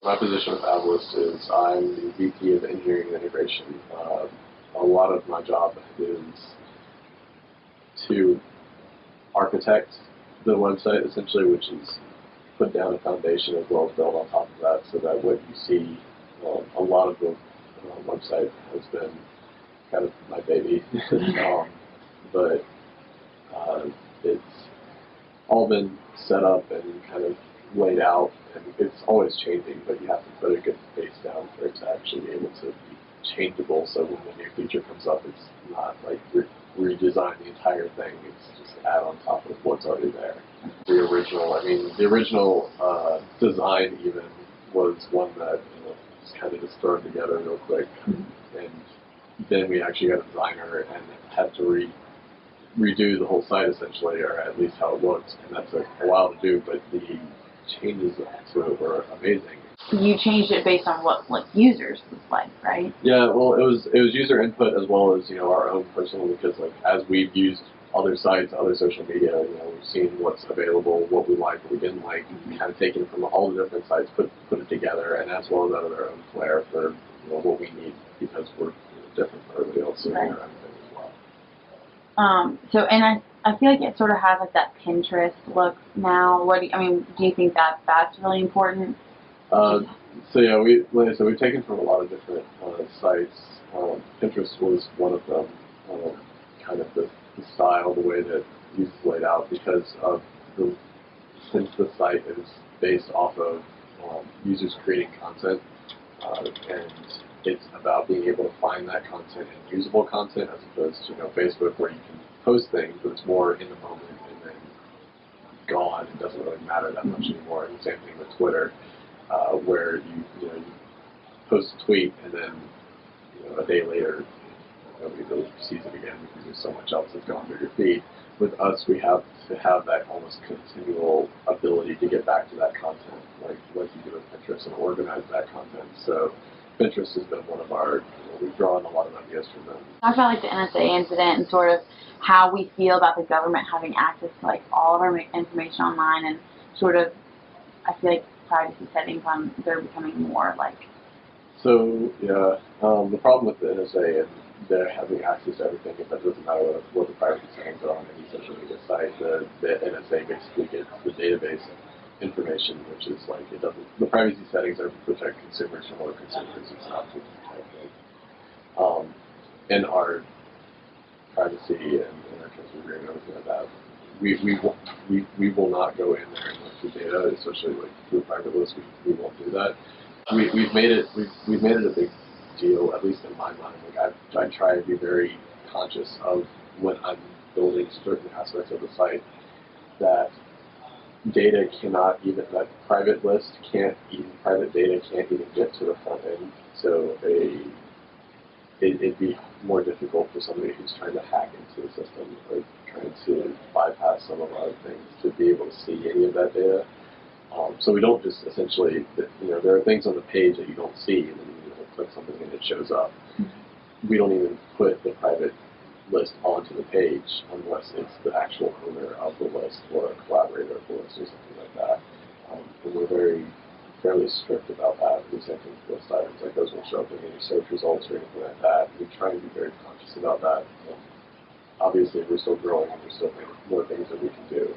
My position with Avalyst is I'm the VP of Engineering and Integration. A lot of my job is to architect the website, essentially, which is put down a foundation as well as build on top of that, so that what you see, a lot of the website has been kind of my baby, but it's all been set up and kind of laid out, and it's always changing, but you have to put a good base down for it to actually be able to be changeable, so when a new feature comes up, it's not like redesign the entire thing, it's just add on top of what's already there. The original design even was one that was kind of just thrown together real quick, and then we actually got a designer and had to redo the whole site essentially, or at least how it looks, and that took a while to do, but the changes to it were amazing. You changed it based on what users would like, right? Yeah, well, it was user input as well as our own personal, because as we've used other sites, other social media, we've seen what's available, what we like, what we didn't like, and kind of taken from all the different sites, put it together, and as well as out of their own flair for what we need, because we're different from everybody else, so right. Our own thing as well. And I feel like it sort of has that Pinterest look now. Do you think that's really important? So yeah, like I said, we've taken from a lot of different sites. Pinterest was one of them, kind of the style, the way that it's laid out, because of since the site is based off of users creating content, and it's about being able to find that content and usable content, as opposed to Facebook, where you can post things, but it's more in the moment and then gone. It doesn't really matter that much anymore. And the same thing with Twitter, where you post a tweet and then a day later nobody really sees it again because there's so much else that's gone through your feed. With us, we have to have that almost continual ability to get back to that content, like you do with Pinterest, and organize that content. So Pinterest has been one of our, we've drawn a lot of ideas from them. Talk about the NSA incident and sort of how we feel about the government having access to all of our information online, and sort of, I feel like privacy settings they're becoming more So yeah, the problem with the NSA and they're having access to everything, it doesn't matter what the privacy settings are on any social media site. The NSA basically gets the database information, which is it doesn't. The privacy settings are to protect consumers from other consumers. It's not to protect and our privacy and our terms of agreement and everything like that. We will not go in there and look through data, especially through a private list. We won't do that. We've made it a big deal, at least in my mind. I try to be very conscious of when I'm building certain aspects of the site that data cannot even, that private private data can't even get to the front end. So it'd be more difficult for somebody who's trying to hack into the system or trying to bypass some of our things to be able to see any of that data. So we don't just essentially, there are things on the page that you don't see, and then you click something and it shows up. We don't even put the private list onto the page unless it's the actual owner of the list or a collaborator of the list or something like that. And we're fairly strict about that. The same thing with list items, those won't show up in any search results or anything like that. We try and be very conscious about that. Obviously, we're still growing and there's still more things that we can do.